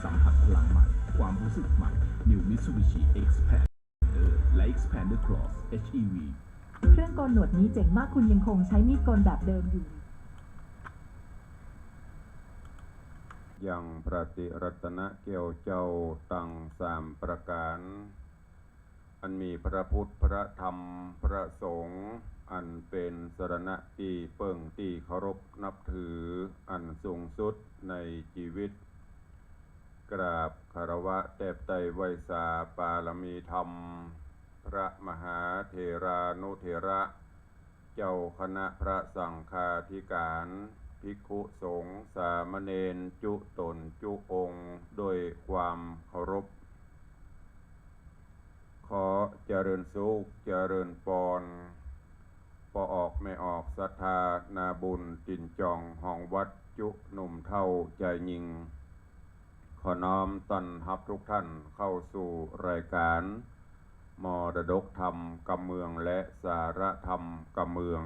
สัมผัสพลังใหม่ความรู้สึกใหม่ New Mitsubishi Xpander และ Xpander Cross HEV เครื่องโกนหนวดนี้เจ๋งมากคุณยังคงใช้มีดโกนแบบเดิมอยู่ยังพระติรัตนะเกี่ยวเจ้าตั้งสามประการ อันมีพระพุทธพระธรรมพระสงฆ์อันเป็นสรณะที่เปิ่งที่เคารพนับถืออันสูงสุดในชีวิตกราบคารวะแทบไตรไวยสาปารมีธรรมพระมหาเถรานุเถระเจ้าคณะพระสังฆาธิการภิกขุสงฆ์สามเณรจุตนจุองค์โดยความเคารพขอเจริญสุขเจริญปอนปออกไม่ออกศรัทธานาบุญตินจองห้องวัดจุหนุ่มเท่าใจยิงขอน้อมต้อนรับทุกท่านเข้าสู่รายการมรดกธรรมกำเมืองและสารธรรมกำเมือง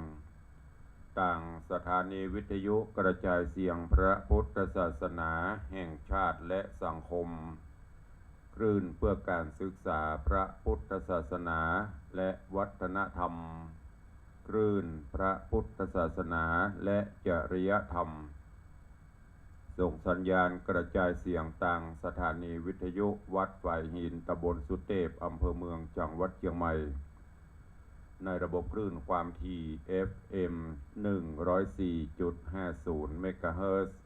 ต่างสถานีวิทยุกระจายเสียงพระพุทธศาสนาแห่งชาติและสังคมคลื่นเพื่อการศึกษาพระพุทธศาสนาและวัฒนธรรมคลื่นพระพุทธศาสนาและจริยธรรมส่งสัญญาณกระจายเสียงต่างสถานีวิทยุวัดฝ่ายหินตำบลสุเทพอำเภอเมืองจังหวัดเชียงใหม่ในระบบคลื่นความถี่ FM 104.50 เมกะเฮิรตซ์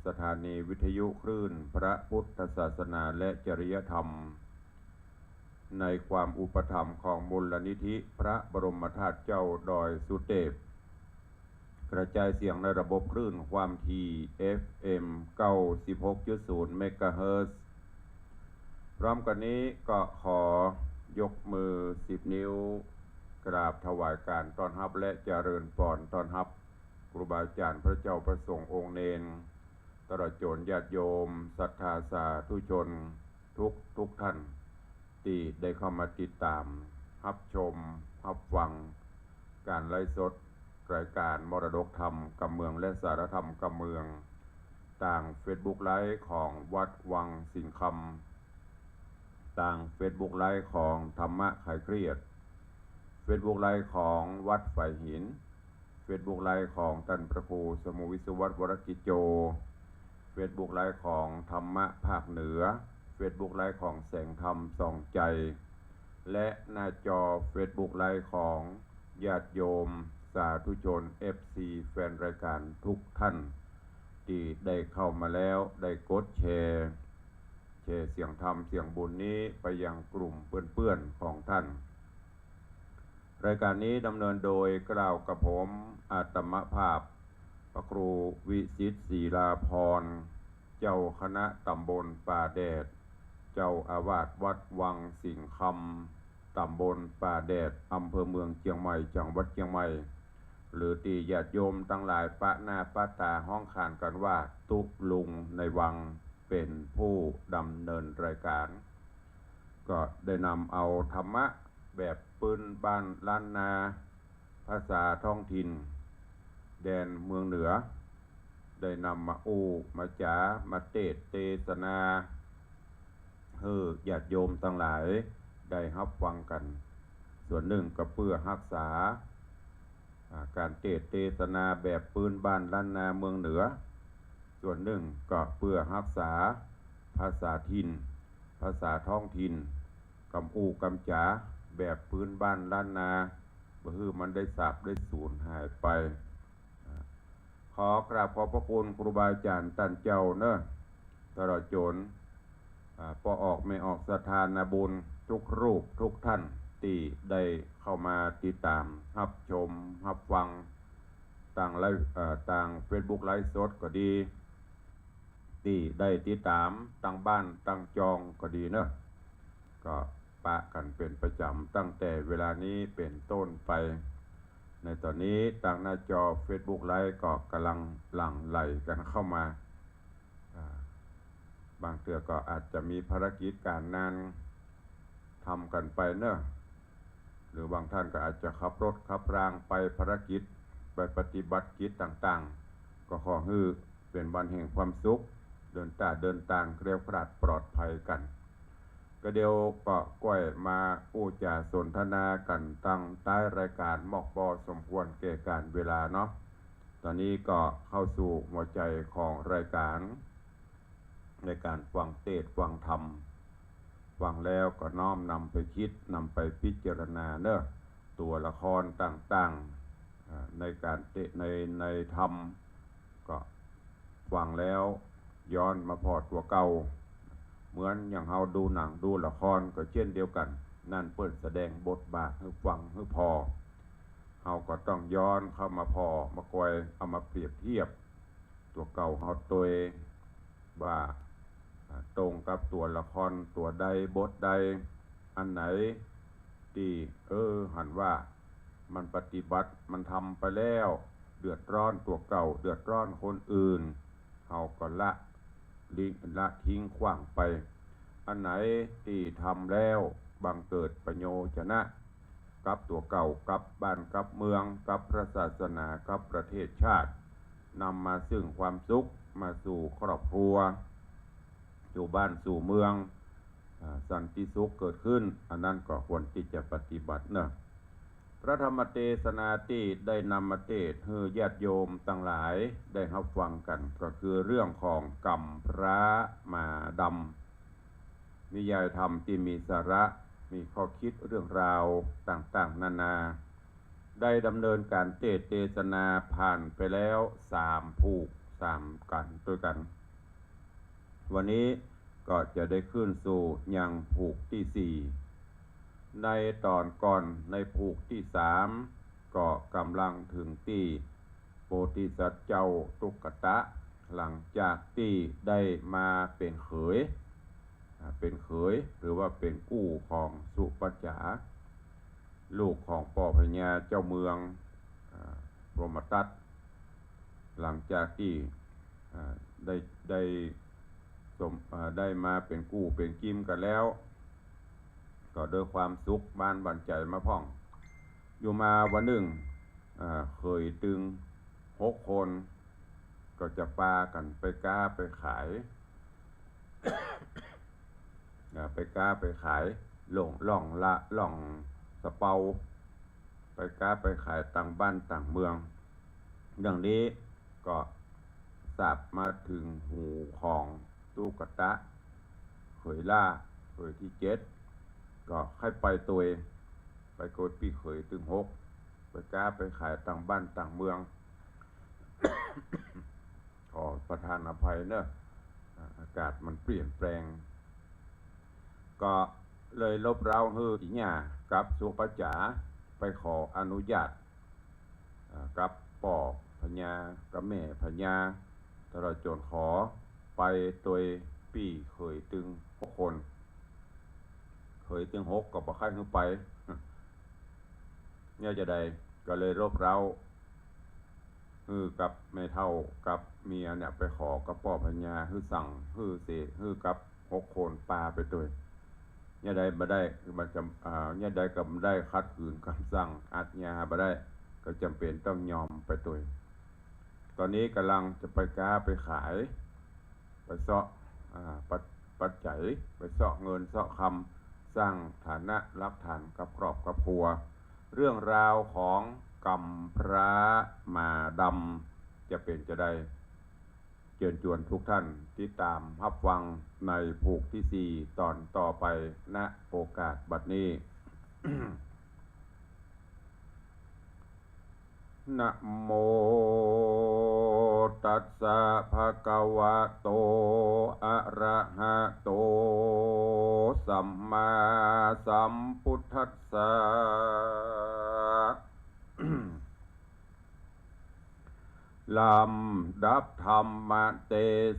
สถานีวิทยุคลื่นพระพุทธศาสนาและจริยธรรมในความอุปถัมภ์ของมูลนิธิพระบรมธาตุเจ้าดอยสุเทพกระจายเสียงในระบบคลื่นความถี่ FM 96.0 เมกะเฮิรตซ์พร้อมกันนี้ก็ขอยกมือ10นิ้วกราบถวายการต้อนรับและเจริญพรต้อนรับครูบาอาจารย์พระเจ้าประสงค์องค์เนรตลอดจนญาติโยมศรัทธาสาธุชนทุกท่านที่ได้เข้ามาติดตามรับชมรับฟังการไลฟ์สดรายการมรดกธรรมกำเมืองและสารธรรมกำเมืองต่าง Facebook ไลฟ์ของวัดวังสิงห์คำต่าง Facebook ไลฟ์ของธรรมะคลายเครียด Facebook ไลฟ์ของวัดฝ่ายหิน Facebook ไลฟ์ของท่านพระครูสมุวิศวัตรวรกิจโจ Facebook ไลฟ์ของธรรมะภาคเหนือ Facebook ไลฟ์ของแสงธรรมส่องใจและหน้าจอ Facebook ไลฟ์ของญาติโยมสาธุชน FC แฟนรายการทุกท่านที่ได้เข้ามาแล้วได้กดแชร์เสียงธรรมเสียงบุญนี้ไปยังกลุ่มเพื่อนๆของท่านรายการนี้ดำเนินโดยกล่าวกับผมอาตมภาพพระครูวิสิตศรีลาภรณ์เจ้าคณะตำบลป่าแดดเจ้าอาวาสวัดวังสิงห์คำตำบลป่าแดดอำเภอเมืองเชียงใหม่จังหวัดเชียงใหม่หรือที่ญาติโยมทั้งหลายปะหน้าปะตาห้องขานกันว่าตุลุงในวังเป็นผู้ดำเนินรายการก็ได้นำเอาธรรมะแบบปืนบ้านล้านนาภาษาท้องถิ่นแดนเมืองเหนือได้นำมามาจ๋ามาเทศนาญาติโยมทั้งหลายได้รับฟังกันส่วนหนึ่งก็เพื่อรักษาการเทศนาแบบปืนบ้านล้านนาเมืองเหนือส่วนหนึ่งก็เพื่อรักษาภาษาถิ่นภาษาท้องถิ่นกำจ๋าแบบพื้นบ้านล้านนาบ่ฮือมันได้สาบได้สูญหายไปขอกราบขอบพระคุณครูบาอาจารย์ท่านเจ้าเนอะตลอดจนพอออกไม่ออกศรัทธานาบุญทุกรูปทุกท่านที่ได้เข้ามาติดตามรับชมรับฟังต่างFacebook ไลฟ์สดก็ดีที่ได้ติดตามต่างบ้านต่างจองก็ดีเนอะก็ปะกันเป็นประจำตั้งแต่เวลานี้เป็นต้นไปในตอนนี้ต่างหน้าจอ Facebook ไลฟ์ก็กำลังหลั่งไหลกันเข้ามาบางเทื่อก็อาจจะมีภารกิจการงานทำกันไปเนอะหรือบางท่านก็อาจจะขับรถขับรางไปภารกิจไปปฏิบัติกิจต่างๆก็ขอให้เป็นวันแห่งความสุข เดินต่างเรียวกราดปลอดภัยกันก็เดียวก็ก้อยมาอู้จาสนทนากันตั้งใต้รายการมอกบอสมควรแก่การเวลาเนาะตอนนี้ก็เข้าสู่หัวใจของรายการในการฟังเทศน์ฟังธรรมฟังแล้วก็น้อมนำไปคิดนำไปพิจารณาเนอะตัวละครต่างๆในการในธรรมก็ฟังแล้วย้อนมาพอตัวเก่าเหมือนอย่างเราดูหนังดูละครก็เช่นเดียวกันนั่นเปิดแสดงบทบาทให้ฟังให้พอเราก็ต้องย้อนเข้ามาพอมาคอยเอามาเปรียบเทียบตัวเก่าเราตัวว่าตรงกับตัวละครตัวใดบทใดอันไหนที่หันว่ามันปฏิบัติมันทำไปแล้วเดือดร้อนตัวเก่าเดือดร้อนคนอื่นเราก็ละทิ้งขว้างไปอันไหนที่ทำแล้วบังเกิดประโยชนะกับตัวเก่ากับบ้านกับเมืองกับพระศาสนากับประเทศชาตินำมาซึ่งความสุขมาสู่ครอบครัวสู่บ้านสู่เมืองสันติสุขเกิดขึ้นอันนั้นก็ควรที่จะปฏิบัติเนอะพระธรรมเทศนาที่ได้นำมาเทศน์ให้ญาติโยมทั้งหลายได้รับฟังกันก็คือเรื่องของกรรมพระมาดำนิยายธรรมที่มีสาระมีข้อคิดเรื่องราวต่างๆนานาได้ดำเนินการเทศนาผ่านไปแล้ว3 กันด้วยกันวันนี้ก็จะได้ขึ้นสู่ยังผูกที่4ในตอนก่อนในผูกที่3ก็กำลังถึงที่โพธิสัตว์เจ้าตุกตะหลังจากที่ได้มาเป็นเขยหรือว่าเป็นกู้ของสุปัจจาลูกของปอพญาเจ้าเมืองพรหมทัตหลังจากที่ได้มาเป็นกู้เป็นกิมกันแล้วก็โดยความสุขบ้านบันใจมาพ่องอยู่มาวันหนึ่งเคยตึง6 คนก็จะปากันไปก้าไปขาย ไปก้าไปขายล่องสะเปาไปก้าไปขายต่างบ้านต่างเมืองอย่างนี้ก็ทราบมาถึงหูของตุกตะเขยที่7ก็ให้ไปตัวเองไปโกดปีเขยถึง6ไปก้าไปขายต่างบ้านต่างเมือง ขอประทานอภัยเนอะอากาศมันเปลี่ยนแปลงก็เลยลบเร้าฮือที่หญ้ากับสุปัจจาไปขออนุญาตกับป่อพญากับแม่พญาตลอดจนขอไปตัวปีเคยตึง6 คนเคยตึง6ก็บ่ค่อยขึ้นไปเนี่ยจะได้ก็เลยลบเร้าฮือกับแม่เฒ่ากับเมียเนี่ยไปขอกับป่อพญาฮือสั่งฮือกับ6 คนปาไปตัวเนี่ยใดบ่ได้มันจำเนี่ยใดก็บ่ได้คัดขืนคำสั่งอาญาบ่ได้ก็จำเป็นต้องยอมไปตัวตอนนี้กำลังจะไปก้าไปขายไปเสาะปัจจัยไปเสาะเงินเสาะคำสร้างฐานะรักฐานกับครอบครัวเรื่องราวของกรรมพระมาดำจะเป็นจะได้เชิญชวนทุกท่านติดตามรับฟังในผูกที่4ตอนต่อไปณโอกาสบัดนี้ นะโมตัสสะภะคะวะโตอะระหะโตสัมมาสัมพุทธัสสะ ลำดับธรรมเท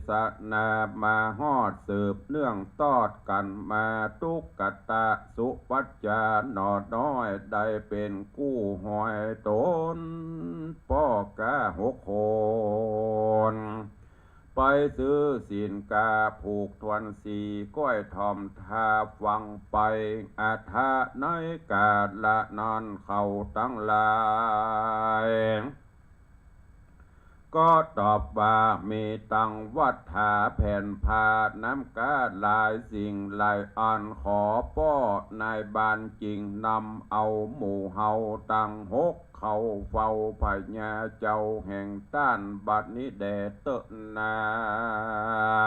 ศนามาฮอดสืบเนื่องตอดกันมาตุกตะสุปัจจาหนอน้อยได้เป็นกู้หอยตนป้อกา6 คนไปซื้อสินกาผูกทวน4ก้อยทอมทาฟังไปอาทาในกาดละนอนเขาตั้งหลาย ก็ตอบว่ามีตังวัฏฐาแผ่นพาน้ำกาหลายสิ่งหลายอันขอป้อนายบานจริงนำเอาหมู่เฮาตังหกเขาเฝ้าพญาเจ้าแห่งต้านบัดนี้แดเตนา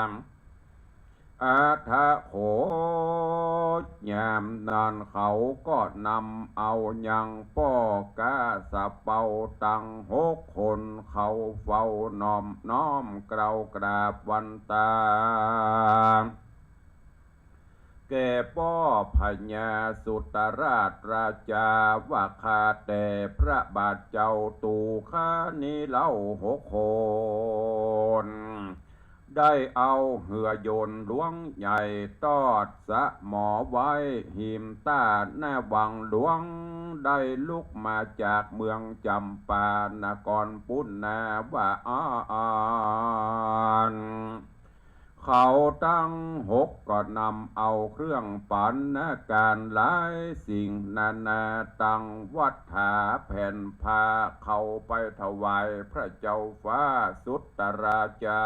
มอาทะโขยามนานเขาก็นำเอายังป้อกาสะเป่าตังหกคนเขาเฝ้าน้อมเกล่าวกราบวันตาแก่ป้อพญาสุตราชราชาว่าข้าแต่พระบาทเจ้าตูข้านี้เล่าหกคนได้เอาเหือโยนหลวงใหญ่ตอดสะหมอไว้หิมต้าหน้าวังหลวงได้ลุกมาจากเมืองจำปานครปุณณาว่าเขาตั้งหกก็นำเอาเครื่องปัณณการหลายสิ่งนานาตังวัฏฐาแผ่นพาเขาไปถวายพระเจ้าฟ้าสุตราชา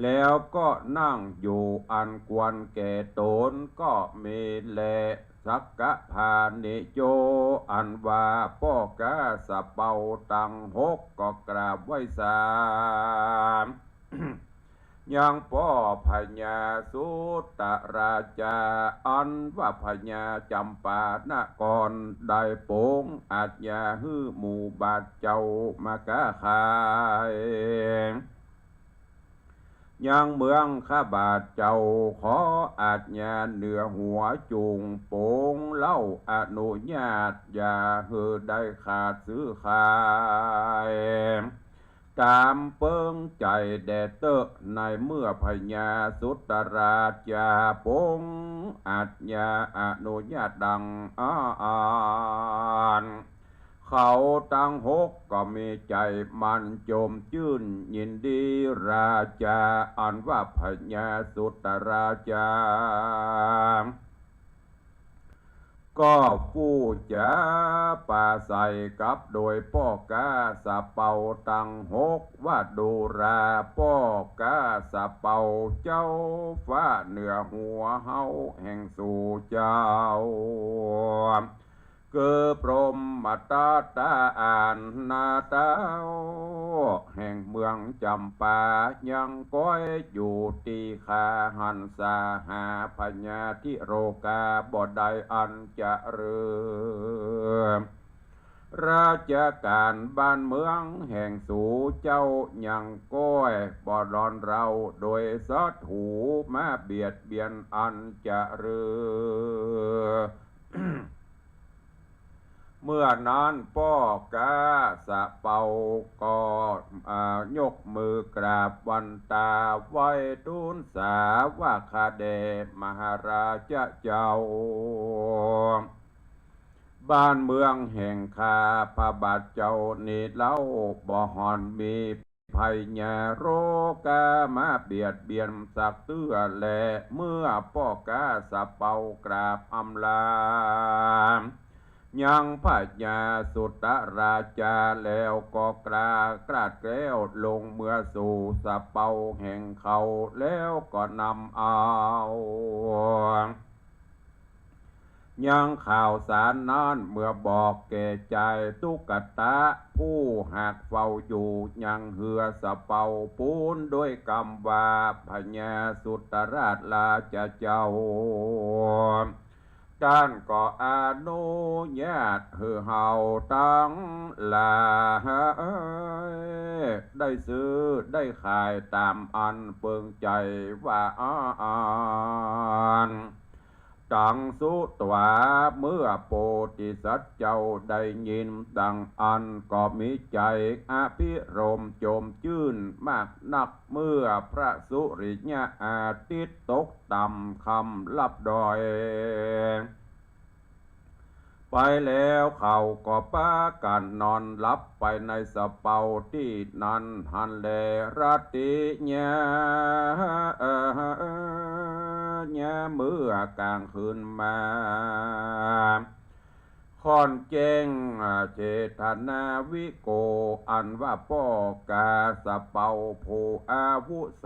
แล้วก็นั่งอยู่อันควรแก่ตนก็มีแลสักกะพานิโยอันว่าป้อกาสะเป่าตังหกก็กราบไหว้สาม ยังป้อพญาสุตราชาอันว่าพญาจำปานกรได้โปงอาจยาฮือหมู่บาทเจ้ามากะขายยังเมืองข้าบาทเจ้าขออาจญาเหนือหัวจูงโปงเล่าอนุญาตอย่าฮือได้ขาดซื้อขายตามเปิงใจแดเตอในเมื่อพญาสุตราชาโปงอาจญาอนุญาตดังเขาตั้งหกก็มีใจมันโจมจื่นยินดีราชาอันว่าพญาสุตราชาก็ผู้จะป่าใสกับโดยป้อกาสะเป่าตังหกว่าดูราป้อกาสะเป่าเจ้าฟ้าเหนือหัวเฮาแห่งสู่เจ้าเกิดพรหมตาตาอ่านนาเต้าแห่งเมืองจำปายังก้อยอยู่ตีขาหันสาหาพญาธิโรกาบ่ได้อันจะเรือราชการบ้านเมืองแห่งสู่เจ้ายังก้อยบ่รอนเราโดยสัตหูมาเบียดเบียนอันจะเรือ เมื่อนั้นป้อกาสะเป่าก็ยกมือกราบวันตาไว้ทูลสาว่าข้าแด่มหาราชเจ้าบ้านเมืองแห่งข้าพระบาทเจ้านี่เล่าบ่หอนมีภัยญาโรกามาเบียดเบียนสักเตื้อแลเมื่อป้อกาสะเป่ากราบอำลายังพญาสุตราชาแล้วก็กราดแก้วลงเมื่อสู่สะเป่าแห่งเขาแล้วก็นำเอายังข่าวสารนั้นเมื่อบอกแก่ใจตุกตะผู้หากเฝ้าอยู่ยังเหือสะเป่าปูนด้วยกำว่าพญาสุตราชลาจะเจ้าท่านก็อนุญาตให้เฮาตั้งหลายได้ซื้อได้ขายตามอันเปิงใจว่าตังสุตวาเมื่อโพธิสัตว์เจ้าได้ยินดังอันก็มีใจอภิรมย์โจมชื่นมากนักเมื่อพระสุริยะอาทิตย์ตกต่ำคำลับดอยไปแล้วเขาก็ป้ากันนอนหลับไปในสะเปาที่นั้นหันแลรัตติญาเมื่อกลางคืนมา คอนเจงเจตนาวิโกอันว่าป้อกาสะเปาโพอาวุโส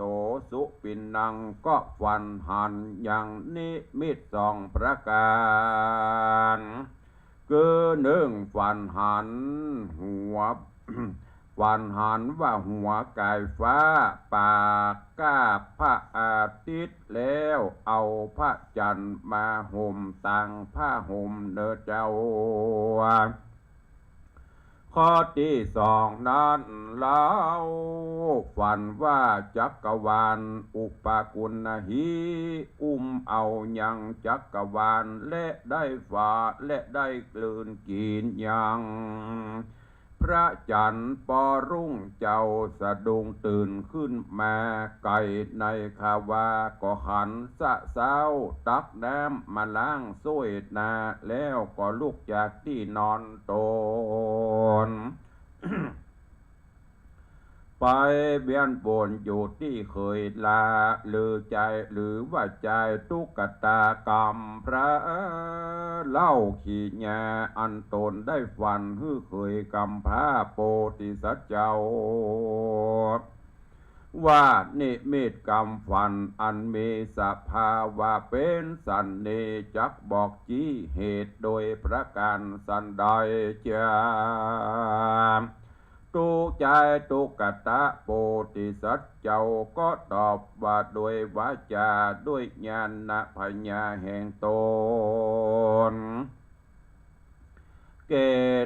สุปินนังก็ฟันหันอย่างนิมิตสองประการคือหนึ่งฟันหันหัว ฟันหันว่าหัวไก่ฟ้าปากกาพระอาทิตย์แล้วเอาพระจันทร์มาห่มตังผ้าห่มเนอเจ้าข้อที่สองนั้นเล่าฝันว่าจักรวาลอุปกุณหีเอายังจักรวาลและได้ฝ่าและได้กลืนกินยังพระจันทร์ปอรุ่งเจ้าสะดุ้งตื่นขึ้นมาไก่ในคาวาก็หันสะเศร้าตักน้ำมาล้างส้วยนาแล้วก็ลุกจากที่นอนตน ไปเบียนบนอยู่ที่เคยลาหรือใจหรือว่าใจตุกตากรรมพระเล่าขีญาอันตนได้ฝันฮือเคยกำพระโพธิสัตว์เจ้าว่านิมิตกรรมฝันอันมีสภาวะเป็นสันนิจักบอกจี้เหตุโดยประการสันใดจาตุใจตุกตะโพธิสัตว์เจ้าก็ตอบว่าโดยวาจาด้วยญาณปัญญาแห่งตนเก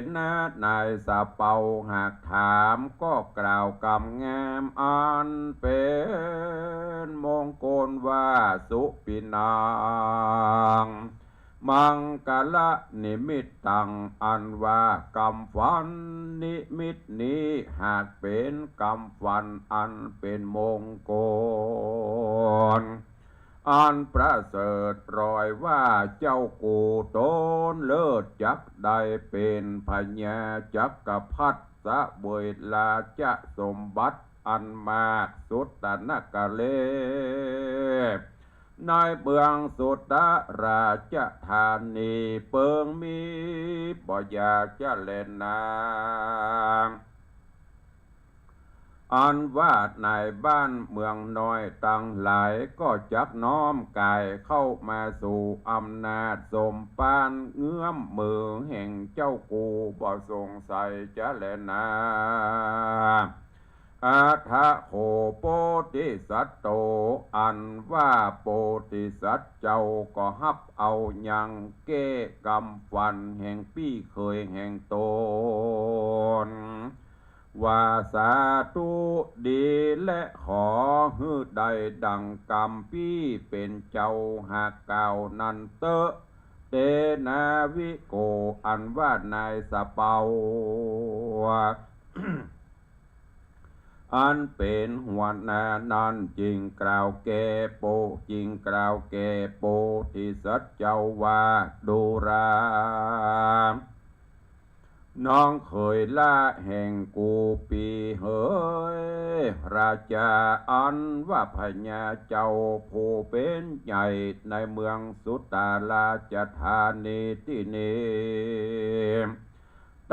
ณฑ์นายสะเปาหากถามก็กล่าวกำงามอันเป็นมงคลว่าสุปินังมังกละนิมิตตังอันว่ากรรมฝันนิมิตนี้หากเป็นกรรมฝันอันเป็นมงคลอันประเสริฐรอยว่าเจ้ากูตนเลิศจักได้เป็นพญาจักรพรรดิสะเบยลาจะสมบัติอันมากสุดตนกะเลในเบืองสุตตราชธานีเปิงมีบ่อยากจะเล่นนาอันว่าในบ้านเมืองน้อยตั้งหลายก็จักน้อมกายเข้ามาสู่อำนาจสมปานเงื้อมมือแห่งเจ้ากูบ่สงสัยจะเล่นนาอาทะโหโพธิสัตว์โตอันว่าโพธิสัตว์เจ้าก็ฮับเอายังเก้กรรมฟันแห่งปี้เคยแห่งตนว่าสาธุดีและขอฮื้อใดดังกรรมปี้เป็นเจ้าหากเก่านันเตอเตนาวิโกอันว่านายสะเปา อันเป็นหัวหน้านั้นจริงกล่าวแก่โปจริงกล่าวแก่โพธิสัตว์เจ้าว่าดูราน้องเคยละแห่งกูปีเฮยราชาอันว่าพญาเจ้าผู้เป็นใหญ่ในเมืองสุตตาราชธานีที่นี้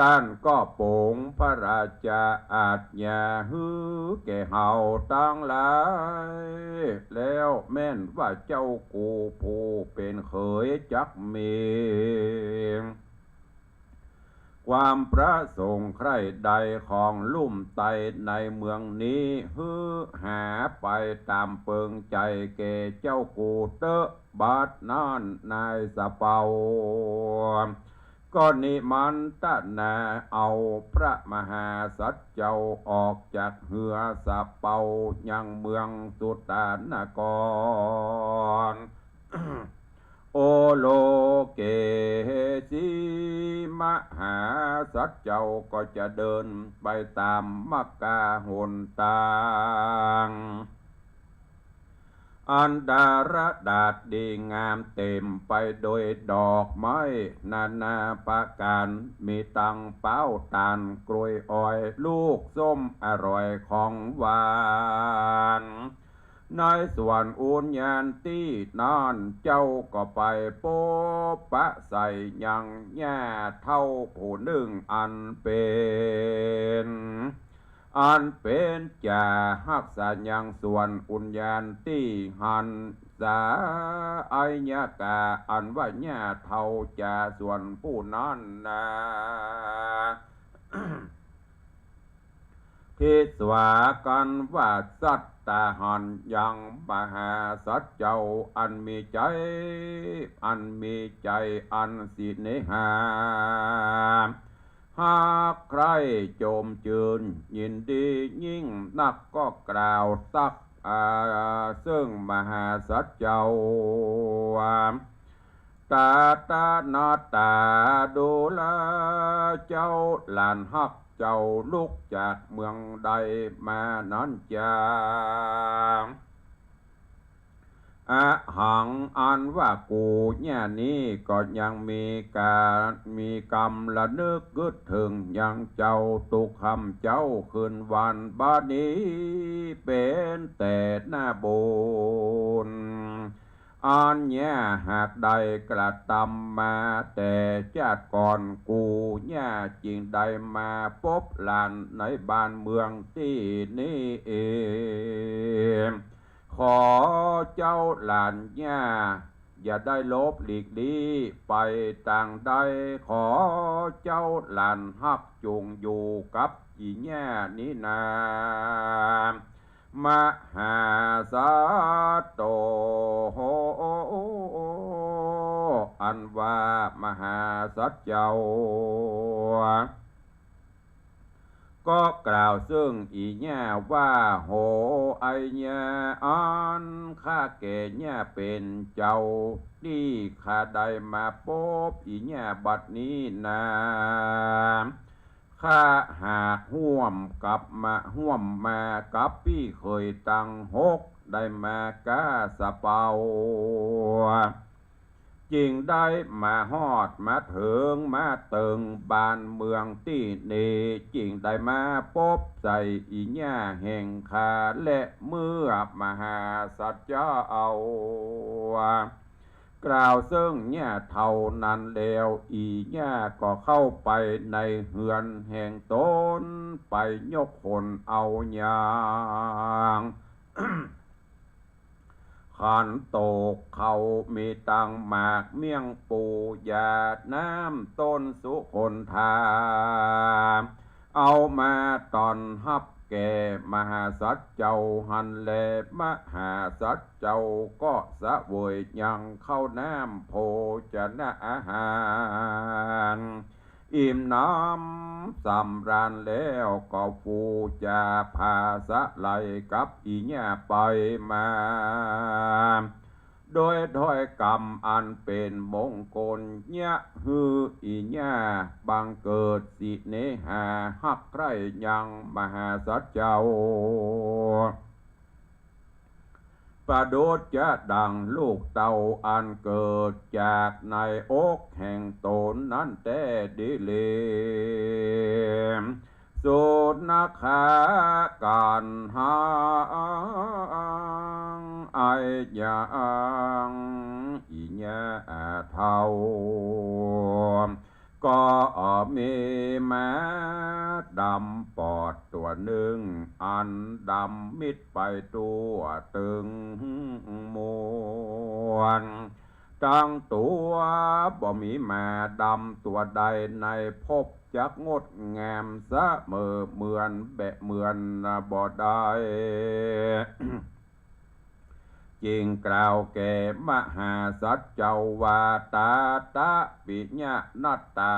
ท่านก็โปร่งพระราชาอาจญาฮือแก่เฮาตั้งหลายแล้วแม่นว่าเจ้ากูผู้เป็นเขยจักมีความประสงค์ใครใดของลุ่มไตในเมืองนี้ฮือหาไปตามเปิงใจแก่เจ้ากูเตอะบาดนานนายสะเปาก็นิมันตนาเอาพระมหาสัจเจ้าออกจากเหือสะเปายังเมืองสุตานกร โอโลเกสีมหาสัจเจ้าก็จะเดินไปตามมักกาหนตางอันดาระดาษดีงามเต็มไปโดยดอกไม้นานาประการมีตังเป้าตาลกล้วยอ้อยลูกส้มอร่อยของหวาน ในส่วนอุญญาณที่นานเจ้าก็ไปโปปะใส่ยังแย่เท่าผู้หนึ่งอันเป็นจะหักษายังส่วนอุญญาณที่หันสาไอยกาอันว่าแย่เท่าจะส่วนผู้นั้นนะ พิสวากันว่าสัตตาหันยังมหาสัจเจ้าอันมีใจอันสิเนหาหากใครโจมจืนยินดียิ่งนักก็กล่าวตักซึ่งมหาสัจเจ้าตานาตาดูแลเจ้าหลานฮักเจ้าลุกจากเมืองใดมานั้นจางหังอันว่ากูเนี่ยนี้ก็ยังมีกรรมละนึกกึดถึงยังเจ้าตุกคำเจ้าคืนวันบาดนี้เป็นแต่หน้าบุญอันเนี่ยหากใดกระทำมาแต่ชาติก่อนกูเนี่ยจริงใดมาพบหลานในบ้านเมืองที่นี่เองขอเจ้าหลานเนี่ยอย่าได้ลบหลีกลี่ไปต่างใดขอเจ้าหลานฮักจงอยู่กับอีแง่นี้นามหาสัตโตอันว่ามหาสัจเจ้าก็กล่าวซึ่งอีแง่ว่าโหไอแง่อันข้าแก่แง่เป็นเจ้าที่ข้าได้มาพบอีแง่บัดนี้นาข้าหากห่วมมากับพี่เคยตั้งหกได้มากาสะเปาจริงได้มาฮอดมาถึงมาเติงบ้านเมืองที่นี่จริงได้มาพบใส่อีแง่แห่งคาและเมื่อมหาสัจเจ้ากล่าวซึ่งเนี่ยเท่านั้นแล้วอีเนี่ยก็เข้าไปในเฮือนแห่งตนไปยกคนเอาอย่าง ขันโตกเขามีตังหมากเมี่ยงปูยาน้ำต้นสุคนทาเอามาตอนฮับแก่มหาสัจเจ้าหันแลมหาสัจเจ้าก็สะเวยยังเข้าน้ำโภชนะอาหารอิ่มน้ำสำราญแล้วก็ฟูจะพาสะไหลกับอีเนี่ยไปมาโดยถ้อยกรรมอันเป็นมงคลเนี่ยฮืออีเนี่ยบังเกิดสิเนหาฮักใครยังมหาสัจเจ้าประโดดจะดังลูกเต่าอันเกิดจากในอกแห่งตนนั้นแต่ดิเลมสุดนักขาการหางไอยางอีญาเท่าก็มีแม้ดำปอดตัวหนึ่งอันดำมิดไปตัวตึงมวนตั้งตัวบ่มีแม่ดำตัวใดในพบจักงดงามเสมอเหมือนบ่ได้ จริงกล่าวแก่มหาสัจเจ้าวาตาปิญะนัตตา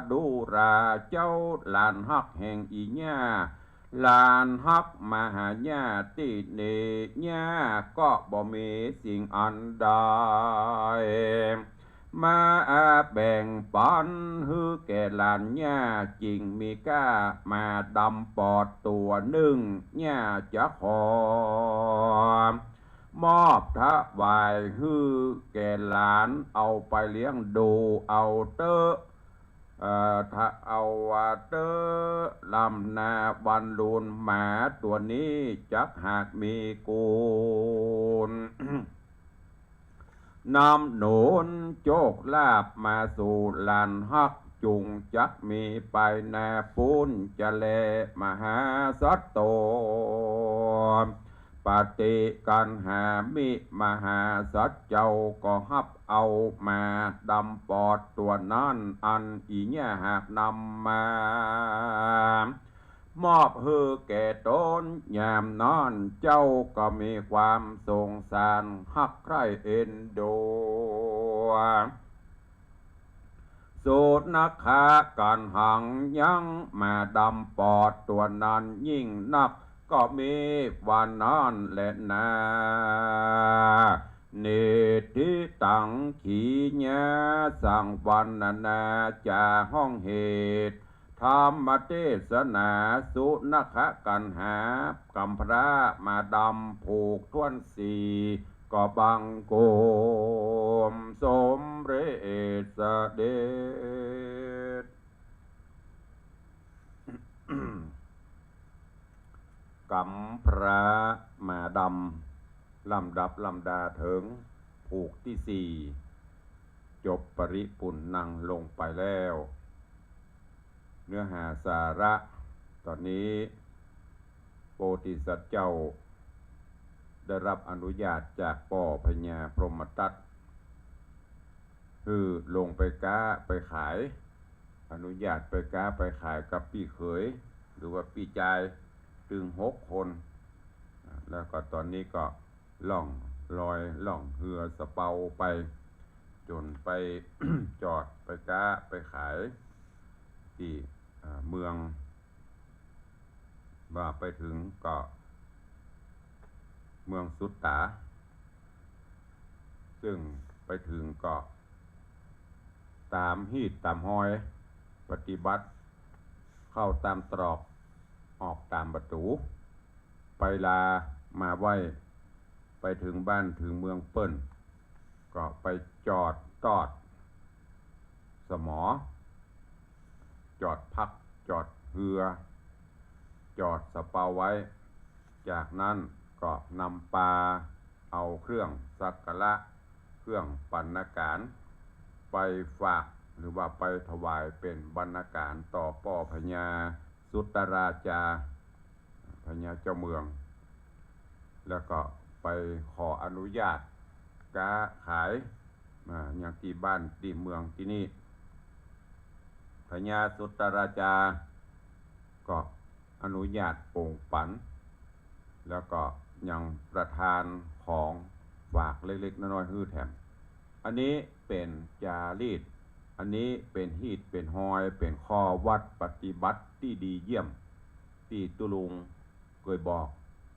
ดูราเจ้าหลานฮักแห่งอีญาหลานฮักมหาญาติเนญาก็บ่มีสิ่งอันใดมาแบ่งปันฮือแก่หลานญาจริงมีก้ามาดำปอดตัวหนึ่งญาจะขอมอบถวายฮือแก่หลานเอาไปเลี้ยงดูเอาเตอถ้าเอาว่าเตอลำนาวันลูนหมาตัวนี้จักหากมีกู นำหนุนโจกลาบมาสู่ลานฮักจุงจักมีไปแน่ปุ้นจะเลมหาสัตโตปฏิกันหามิมหาสัจเจ้าก็ฮับเอามาดำปอดตัวนั้นอันอีเนี่ยหากนำมามอบฮือแก่ตนยามนอนเจ้าก็มีความสงสารฮักใครเอ็นดูสูตรนักขาการหังยังมาดำปอดตัวนั้นยิ่งนักก็มีวันนั้นแหละนาเนติตังขีญาสังวันนาจาห้องเหตุธรรมเทศนาสุนัขกันหากำพระมาดำผูกทวนสีก็บังโกมสมเรศเดช กำพระมาดำลำดับลำดาถึงผูกที่สี่จบปริปุณนังลงไปแล้วเนื้อหาสาระตอนนี้โพธิสัตว์เจ้าได้รับอนุญาตจากป่อพญาพรหมทัตคือลงไปก้าไปขายอนุญาตไปก้าไปขายกับพี่เขยหรือว่าพี่ชายถึง6 คนแล้วก็ตอนนี้ก็ล่องลอยล่องเรือสะเปาไปจนไป จอดไปก้าไปขายที่เมืองว่าไปถึงก็เมืองสุตตาซึ่งไปถึงก็ตามฮีดตามหอยปฏิบัติเข้าตามตรอกออกตามประตูไปลามาไหวไปถึงบ้านถึงเมืองเปิ้นก็ไปจอดตอดสมอจอดพักจอดเรือจอดสะเปาไว้จากนั้นก็นำปลาเอาเครื่องสักการะเครื่องบรรณาการไปฝากหรือว่าไปถวายเป็นบรรณาการต่อป่อพญาสุตราชาพญาเจ้าเมืองแล้วก็ไปขออนุญาตค้าขายอย่างที่บ้านที่เมืองที่นี่พญาสุตราชาก็อนุญาตโปร่งปันแล้วก็ยังประทานของฝากเล็กๆน้อยๆฮื้อแถมอันนี้เป็นจารีตอันนี้เป็นฮีดเป็นหอยเป็นข้อวัดปฏิบัติที่ดีเยี่ยมที่ตุลุงเคยบอก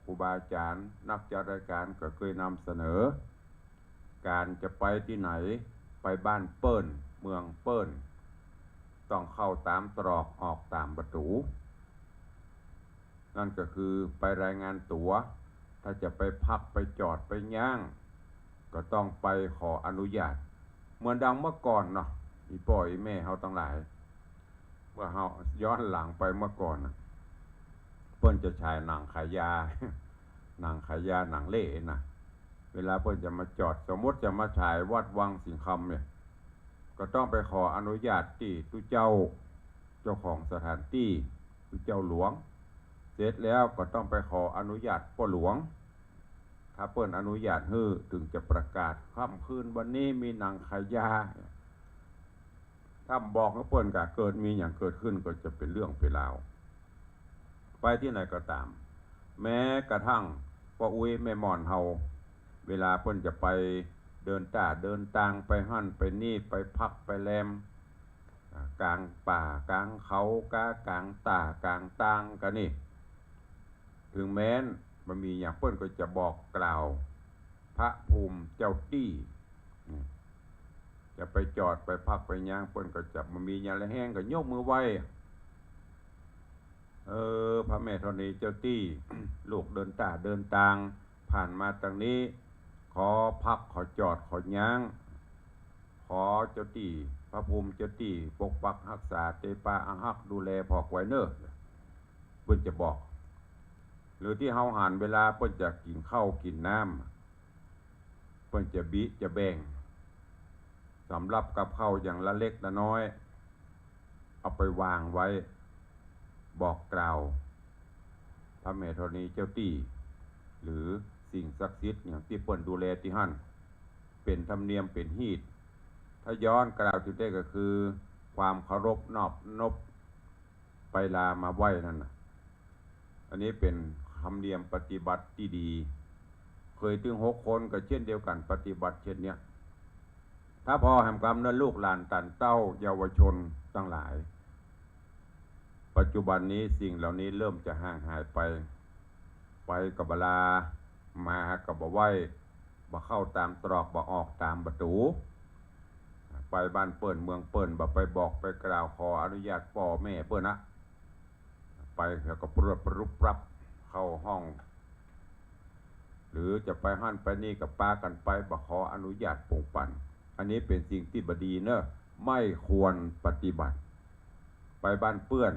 ครูบาอาจารย์นักจัดรายการก็เคยนำเสนอการจะไปที่ไหนไปบ้านเปิ้นเมืองเปิ้นต้องเข้าตามตรอกออกตามประตูนั่นก็คือไปรายงานตั๋วถ้าจะไปพักไปจอดไปย่างก็ต้องไปขออนุญาตเหมือนดังเมื่อก่อนเนาะอีพ่ออีแม่เฮาทั้งหลายเมื่อเฮาย้อนหลังไปเมื่อก่อนนะเพิ่นจะฉายหนังขายยา หนังขายยาหนังเล่นะเวลาเพิ่นจะมาจอดสมมติจะมาฉายวัดวังสิงคำเนี่ยก็ต้องไปขออนุญาตที่ตู้เจ้าของสถานที่ตู้เจ้าหลวงเสร็จแล้วก็ต้องไปขออนุญาตพ่อหลวงถ้าเปิ้นอนุญาตให้ถึงจะประกาศค่ำคืนวันนี้มีหนังขายยาถ้าบอกให้เปิ้นก็เกิดมีอย่างเกิดขึ้นก็จะเป็นเรื่องเป็นราวไปที่ไหนก็ตามแม้กระทั่งพ่ออุ้ยแม่มอนเฮาเวลาเปิ้นจะไปเดินตาเดินตางไปหั่นไปนี่ไปพักไปแรมกลางป่ากลางเขากลางตากลางตางกันนี่ถึงแม้นมันมีอย่างเปิ้นก็จะบอกกล่าวพระภูมิเจ้าที่จะไปจอดไปพักไปย่างเปิ้นก็จะมันมีอย่างไรแห้งก็ยกมือไหว้พระแม่ธรณีเจ้าที่ ลูกเดินตาเดินตางผ่านมาตรงนี้ขอพักขอจอดขอย่างขอเจ้าที่พระภูมิเจ้าที่ปกปักรักษาเตปาอาหักดูแลพอกไว้เนอะเปิ้นจะบอกหรือที่เฮาหันเวลาเปิ้นจะกินข้าวกินน้ำเปิ้นจะบิจะแบ่ง สำหรับกับข้าวอย่างละเล็กละน้อย เอาไปวางไว้บอกกล่าวพระแม่ธรณีเจ้าตี้หรือสิ่งศักดิ์สิทธิ์อย่างที่เปิ้นดูแลที่หั่นเป็นธรรมเนียมเป็นฮีตถ้าย้อนกล่าวถึงได้ก็คือ ความเคารพนอบนบไปลามาไหว้นั่นนะอันนี้เป็นธรรมเนียมปฏิบัติที่ดีเคยถึง6 คนก็เช่นเดียวกันปฏิบัติเช่นเนี้ยถ้าพอแห่งกรรมนั้นลูกหลานตันเต้าเยาวชนทั้งหลายปัจจุบันนี้สิ่งเหล่านี้เริ่มจะห่างหายไปกับบลามากับบ่ไหวบ่เข้าตามตรอกบ่ออกตามประตูไปบ้านเปิ้นเมืองเปิ้นบ่ไปบอกไปกล่าวขออนุญาตพ่อแม่เปิ้นนะไปแล้วก็ปรวดปรุบปรับเข้าห้อง หรือจะไปหั่นไปนี่กับป้ากันไปบ่ขออนุญาตปงปั่นอันนี้เป็นสิ่งที่บดีเนอะไม่ควรปฏิบัติไปบ้านเปื้อน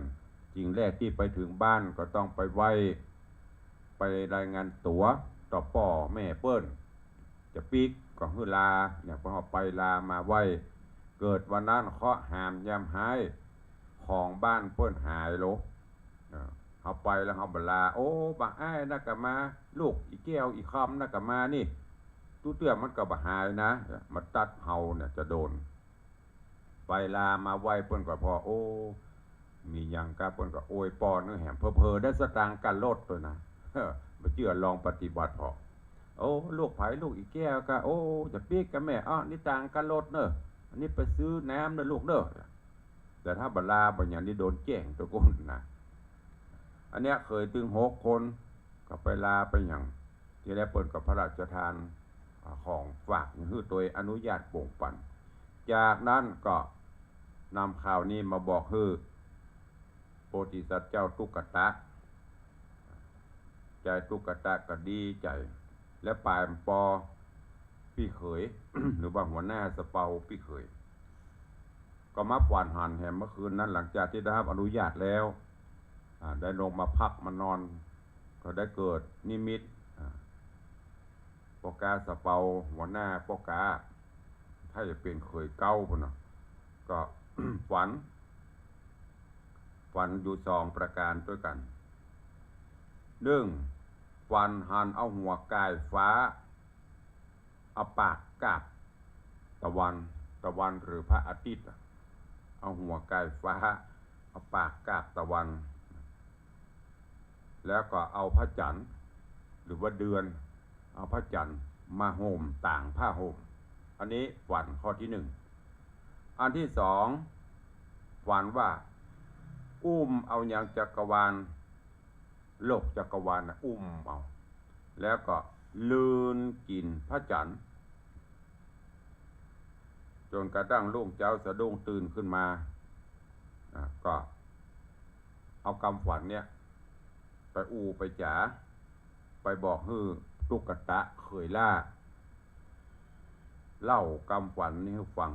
จริงแรกที่ไปถึงบ้านก็ต้องไปไหว้ไปรายงานตัวต่อพ่อแม่เปิ้นจะปีกก็ฮือลาเนี่ยพอไปลามาไหว้เกิดวันนั้นเคาะหามยามหายของบ้านเปิ้นหายโลเอาไปแล้วเอาบลาโอ้บักอ้ายนักกะมาลูกอีแก้วอีคำนักกะมานี่ตู้เตื้อมันก็บ่หายนะมาตัดเฮาเนี่ยจะโดนไปลามาไหว้เปิ้นก็พอโอ้มีหยังกะเปิ้นก็โอยปอนึงแหมเพอได้สตางค์กันลดตัวนะบ่เชื่อลองปฏิบัติพอโอ้ลูกไผลูกอีแก้วก็โอ้จะปีกกับแม่อ้อนี่ต่างกันลดเนอะอันนี้ไปซื้อน้ำเด้อลูกเด้อแต่ถ้าบ่ลาบ่หยังนี่โดนแจ้งตะก้นนะอันเนี้ยเคยถึง6 คนก็ไปลาไปอย่างที่ได้เปิดกับพระราชทานของฝากคือโดยอนุญาตโป่งปั่นจากนั้นก็นำข่าวนี้มาบอกคือโพธิสัตว์เจ้าตุกตะใจตุกตะก็ดีใจและปลายปอพี่เขย หรือว่าหัวหน้าสเปาพี่เขยก็มาฝานหันแหมเมื่อคืนนั้นหลังจากที่ได้รับอนุญาตแล้วได้ลงมาพักมานอนก็ได้เกิดนิมิตปกาสเปาหัวหน้าปกาถ้าจะเป็นเคยเก้าพุ่นนะก็ ฝันอยู่2 ประการด้วยกันฝันหันเอาหัวกายฟ้าเอาปากกาบตะวันหรือพระอาทิตย์เอาหัวกายฟ้าเอาปากกาบตะวันแล้วก็เอาพระจันทร์หรือว่าเดือนเอาพระจันทร์มาห่มต่างผ้าห่มอันนี้ฝันข้อที่1อันที่2ฝันว่าเอาอย่างจักรวาลโลกจักรวาลนะเอาแล้วก็ลืนกินพระจันทร์จนกระทั่งลูกเจ้าสะดุ้งตื่นขึ้นมาก็เอาคำฝันเนี่ยไปไปจ๋าไปบอกฮือตุกตะเคยเล่ากำฝันนี้ให้ฟัง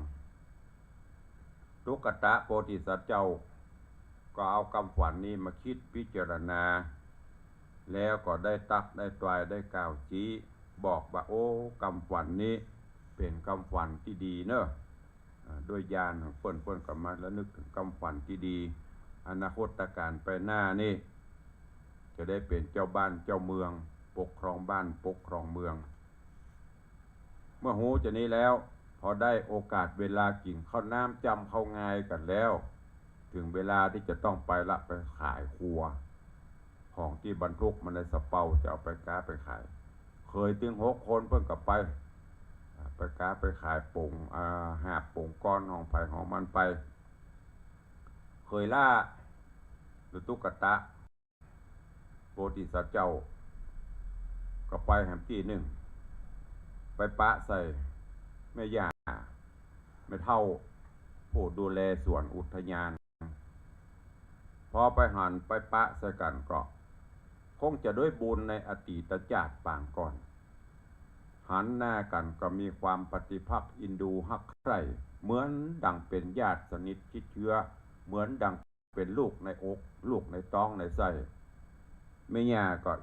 ตุกตะโพธิสัตว์เจ้าก็เอาคำฝันนี้มาคิดพิจารณาแล้วก็ได้ตักได้ตวายได้กล่าวชี้บอกว่าโอ้คำฝันนี้เป็นคำฝันที่ดีเนอะด้วยญาณของเปิ้นก็มาแล้วนึกถึงคำฝันที่ดีอนาคตการไปหน้านี่จะได้เป็นเจ้าบ้านเจ้าเมืองปกครองบ้านปกครองเมืองเมื่อหูจะนี้แล้วพอได้โอกาสเวลากินข้าวน้ำจำข้าวงายกันแล้วถึงเวลาที่จะต้องไปละไปขายครัวของที่บรรทุกมาในสเปาจะเอาไปค้าไปขายเคยถึง6 คนเพิ่งกลับไปค้าไปขายป่งหาป่งก้อนของไผ่ของมันไปเคยล่าหรือตุกตะโพธิสัตว์เจ้าก็ไปแห่งที่1ไปปะใส่แม่ย่าไม่เท่าผู้ดูแลสวนอุทยานพอไปหันไปปะใส่กันก็คงจะด้วยบุญในอดีตชาติปางก่อนหันหน้ากันก็มีความปฏิภาคอินดูฮักใคร่เหมือนดังเป็นญาติสนิทชิดเชื้อเหมือนดังเป็นลูกในอกลูกในท้องในไส้แม่ย่าก็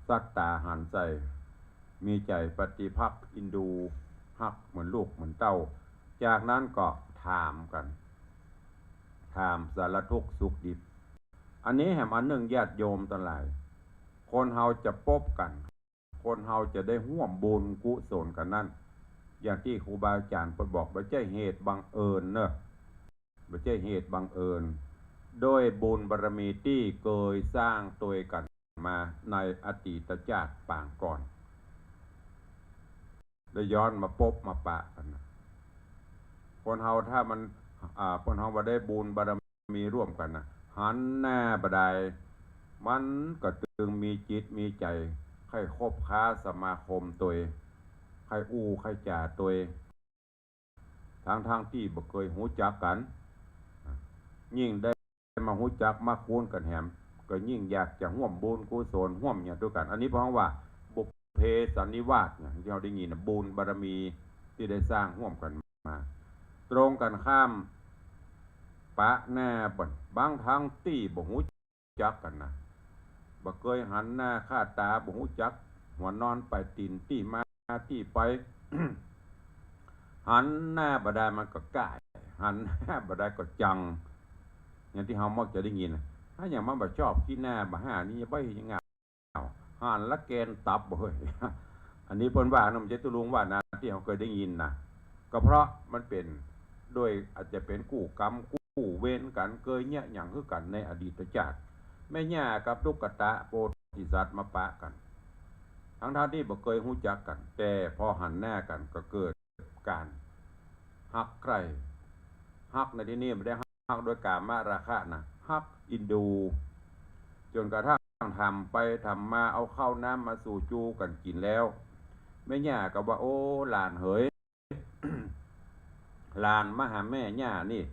สัตตาหันใส่มีใจปฏิภาคอินดูฮักเหมือนลูกเหมือนเต้า จากนั้นก็ถามกันถามสารทุกข์สุขดิบอันนี้แหมอันหนึ่งญาติโยมทั้งหลายคนเฮาจะพบกันคนเฮาจะได้ร่วมบุญกุศลกันนั่นอย่างที่ครูบาอาจารย์บอกไม่ใช่เหตุบังเอิญเนอะไม่ใช่เหตุบังเอิญโดยบุญบารมีที่เคยสร้างตัวกันมาในอดีตชาติปางก่อนได้ย้อนมาพบมาปะกันนะคนเฮาถ้ามันคนเฮามาได้บุญบารมีร่วมกันนะหันหน้าบดายมันก็ตึงมีจิตมีใจใครคบค้าสมาคมตัวใครอู้ใครจ่าตัวทางที่บ่เคยหูจักกันยิ่งได้มาหูจักมาคุ้นกันแหมก็ยิ่งอยากจะร่วมบุญกุศลร่วมอย่างด้วยกันอันนี้เพราะว่าบุพเพสันนิวาสเนี่ยที่เราได้ยินนะบุญบารมีที่ได้สร้างร่วมกันมาตรงกันข้ามปะหน้าบางทางที่บ่หูจักกันนะบ่เคยหันหน้าค่าตาบ่หูจักหัวนอนไปตีนที่มาที่ไป หันหน้าบ่ได้มันก็ก่ายหันหน้าบ่ได้ก็จังอย่างที่เฮามักจะได้ยินถ้าอย่างมันบ่ชอบขี้หน้าบ่หานี่บ่ยังไงหันละแกนตับบ่เฮ้ย อันนี้เพิ่นว่ามันจะตุลุงว่านะที่เฮาเคยได้ยินนะก็เพราะมันเป็นโดยอาจจะเป็นคู่กรรมคู่เวรกันเคยเนี่ยอย่างคือกันในอดีตชาติแม่ย่ากับตุ๊กตาโพธิสัตว์มาปะกันทั้งที่บ่เคยรู้จักกันแต่พอหันหน้ากันก็เกิดการฮักใครฮักในที่นี้ไม่ได้ฮักโดยกามราคะนะฮักอินดูจนกระทั่งทำไปทำมาเอาข้าวน้ำมาสู่จูกันกินแล้วแม่ย่าก็ว่าโอ้หลานเหย หลานมาหาแม่ย่านี่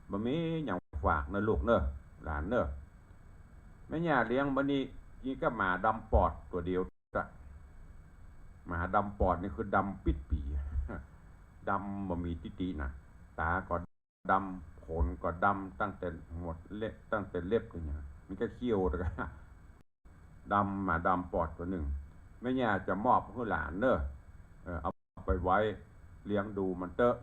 บ่มีหยังฝากนะลูกเนอะหลานเนอะแม่ย่าเลี้ยงบัดนี้นี่ก็หมาดำปอดตัวเดียวหมาดำปอดนี่คือดำปิดปีดำบ่มีติตินะตาก็ดำขนก็ดำตั้งแต่หมดเล็บตั้งแต่เล็บเลยเนี่ยมันก็เขี้ยวแล้วก็ดำหมาดำปอดตัวหนึ่งแม่ย่าจะมอบให้หลานเนอะเอาไปไว้เลี้ยงดูมันเตอะ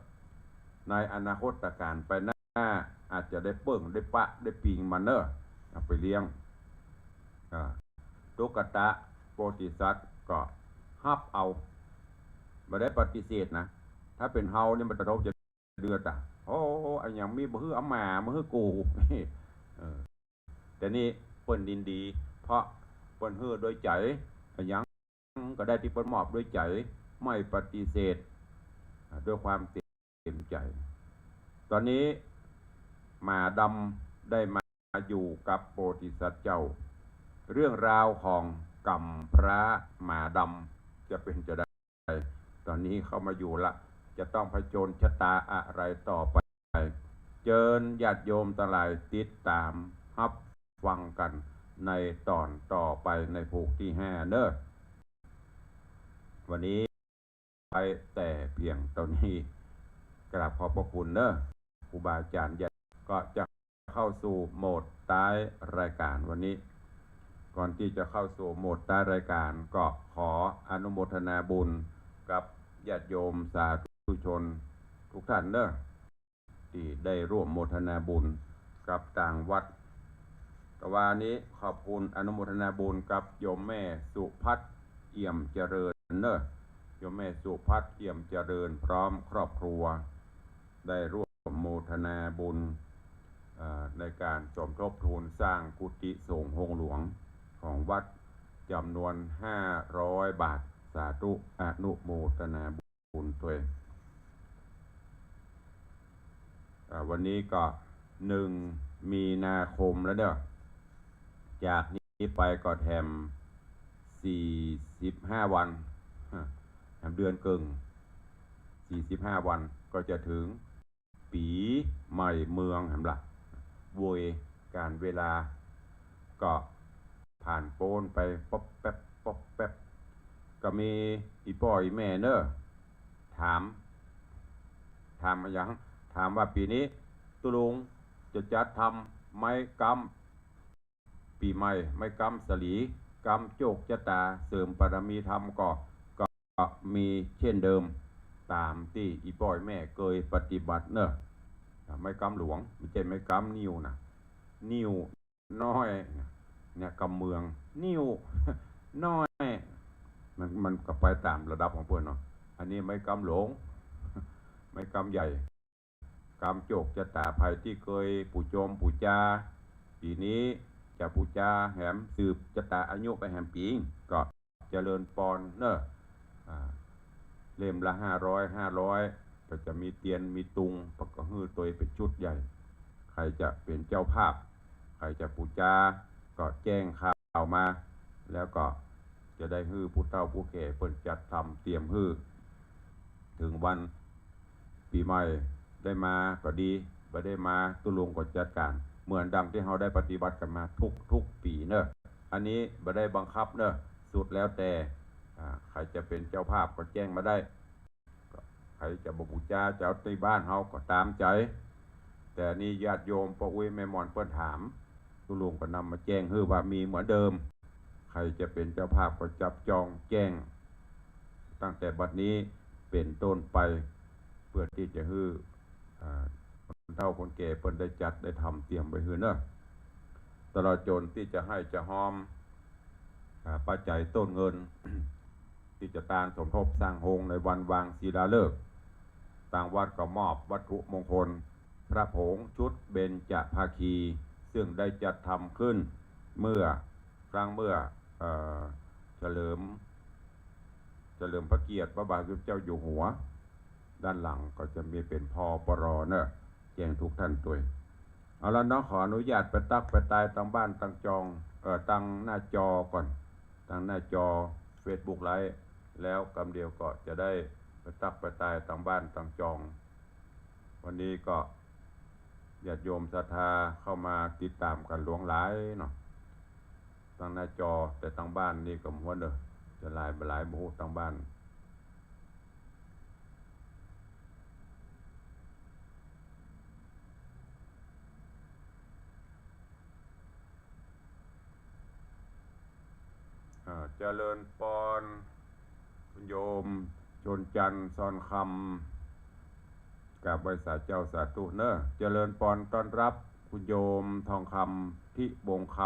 ในอนาคตการไปหน้าอาจจะได้เปิ้งได้ปะได้ปิงมันเนอะเอาไปเลี้ยงตุ๊กตาโพธิสัตว์ก็ฮับเอาไม่ได้ปฏิเสธนะถ้าเป็นเฮาเนี่ยมันจะเราจะเดือดโอ้อันอย่างมีบ่ฮื้ออาหมาบ่ฮื้อกูแต่นี่เปิ้นดินดีเพราะเปิ้นฮื้อโดยใจอย่างก็ได้ที่เปิ้นมอบด้วยใจไม่ปฏิเสธด้วยความเต็มใจตอนนี้หมาดำได้มาอยู่กับโพธิสัตว์เจ้าเรื่องราวของกรรมพระหมาดำจะเป็นจะได้ตอนนี้เข้ามาอยู่ละจะต้องผจญชะตาอะไรต่อไปเชิญญาติโยมทั้งหลายติดตามรับฟังกันในตอนต่อไปในภูกที่5เนอะวันนี้ไปแต่เพียงเท่านี้กราบขอบพระคุณเนอะครูบาอาจารย์ก็จะเข้าสู่โหมดท้ายรายการวันนี้ก่อนที่จะเข้าสู่โหมดท้ายรายการก็ขออนุโมทนาบุญกับญาติโยมสาธุชนทุกท่านเนอะที่ได้ร่วมโมทนาบุญกับต่างวัดกวานี้ขอบคุณอนุโมทนาบุญกับโยมแม่สุพัฒน์เอี่ยมเจริญเนอะโยมแม่สุพัฒน์เอี่ยมเจริญพร้อมครอบครัวได้ร่วมโมทนาบุญในการสมทบทุนสร้างกุฏิสงฆ์หงหลวงของวัดจำนวน500 บาทสาธุอนุโมทนาบุญด้วยวันนี้ก็1 มีนาคมแล้วเด้อจากนี้ไปก็แถม45 วันแถมเดือนเกิง45 วันก็จะถึงปีใหม่เมืองแถมละโวยการเวลาก็ผ่านโปนไปป๊อบแป๊บป๊อบแป๊บก็มีอีพ่ออีแม่เนอะถามมาอย่างถามว่าปีนี้ตุลุงจะจัดทำไม้กำปีใหม่ไม้กำสลีกำโจกชะตาเสริมปรมีธรรมก็มีเช่นเดิม ตามที่อีป้อยแม่เคยปฏิบัติเนอะไม้กำหลวงไม่ใช่ไม้กำนิ้วนะนิ้วน้อยเนี่ยกำเมืองนิ้ว น้อยมันก็ไปตามระดับของเพื่อนเนาะอันนี้ไม้กำหลวง ไม้กำใหญ่กำโจกจะตาภัยที่เคยปู่โจมปู่จาปีนี้จะปู่จาแหมสืบจะตาอายุไปแหมปีงก็เจริญปอนเนอะเล่มละ500ก็จะมีเตียนมีตุงประกอบฮือตัวเป็นชุดใหญ่ใครจะเป็นเจ้าภาพใครจะปู่จาก็แจ้งข่าวมาแล้วก็จะได้ฮือผู้เฒ่าผู้แก่เปิดจัดทำเตรียมฮือถึงวันปีใหม่ได้มาก็ดีไม่ได้มาตุลุงก็จัดการเหมือนดังที่เราได้ปฏิบัติกันมาทุกปีเนอะอันนี้ไม่ได้บังคับเนอะสุดแล้วแต่ใครจะเป็นเจ้าภาพก็แจ้งมาได้ใครจะบูชาเจ้าที่บ้านเฮาก็ตามใจแต่นี่ญาติโยมพ่ออุ้ยแม่มอนเปิ้นถามตุลุงก็นำมาแจ้งฮือว่ามีเหมือนเดิมใครจะเป็นเจ้าภาพก็จับจองแจ้งตั้งแต่บัดนี้เป็นต้นไปเพื่อที่จะฮือคนเฒ่าคนแก่เปิ้นได้จัดได้ทำเตรียมไว้ฮือเนอะตลอดจนที่จะให้จะหอมปัจจัยต้นเงิน ที่จะตานสมทบสร้างโฮงในวันวางศิลาฤกษ์ต่างวัดก็มอบวัตถุมงคลพระผงชุดเบญจภาคีซึ่งได้จัดทำขึ้นเมื่อเฉลิมพระเกียรติพระบาทสมเด็จเจ้าอยู่หัวด้านหลังก็จะมีเป็นพปรเนอะแจ้งทุกท่านตัวเอาละน้องขออนุญาตไปตักไปตายตั้งบ้านตั้งจองตั้งหน้าจอก่อนตั้งหน้าจอ Facebook ไลฟ์แล้วกำเดียวก็จะได้ไปตักไปตายตั้งบ้านตั้งจองวันนี้ก็ญาติโยมศรัทธาเข้ามาติดตามกันหลวงหลายเนาะตั้งหน้าจอแต่ตั้งบ้านนี่ก็ม้วนเด้อจะหลายหมู่ตั้งบ้านเจริญปอนคุณโยมชนจันทร์ซอนคำกับบริษัทเจ้าสาธุเนอะเจริญปอนต้อนรับคุณโยมทองคำที่บงค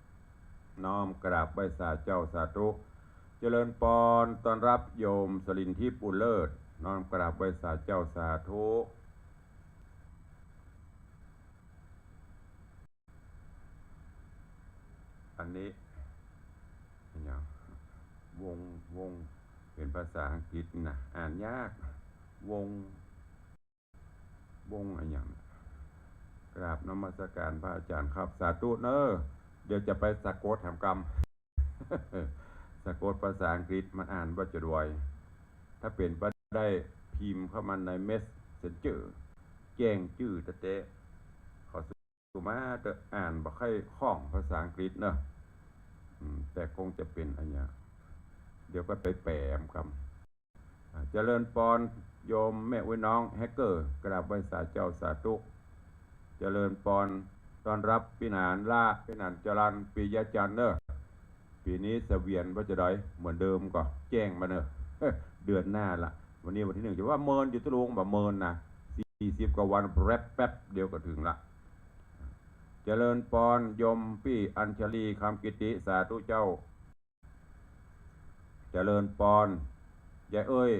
ำน้อมกราบบริษัทเจ้าสาธุเจริญปอนต้อนรับโยมสลินทิพย์อุเลิศน้อมกราบบริษัทเจ้าสาธุอันนี้วงเป็นภาษาอังกฤษนะอ่านยากวงอะไรอย่างกราบนมัสการพระอาจารย์ครับสาธุเนอะเดี๋ยวจะไปสะกดแถมกรรม สะกดภาษาอังกฤษมันอ่านว่าจะรวยถ้าเป็นไปได้พิมพ์เข้ามาในเมสเซนเจอร์แจ้งชื่อเตะขอสุมาจะอ่านบ่ค่อยคล่องภาษาอังกฤษเนอะแต่คงจะเป็นอะไรอย่างเดี๋ยวก็ไปแปมคำเจริญปอนโยมแม่อุ้ยน้องแฮกเกอร์กราบไหว้สาเจ้าสาธุเจริญปอนต้อนรับพี่นานล่าพี่นานจรันปียะจันเนอร์ปีนี้เสวียนว่าจะได้เหมือนเดิมก็แจ้งมาเนอะ เดือนหน้าละวันนี้วันที่1จะว่าเมินอยู่ตุลุงแบบเมินนะ40 กว่าวันแป๊บเดียวก็ถึงละเจริญปอนยมพี่อัญชลีคำกิติสาธุเจ้าเจริญปอนยายเอ้ย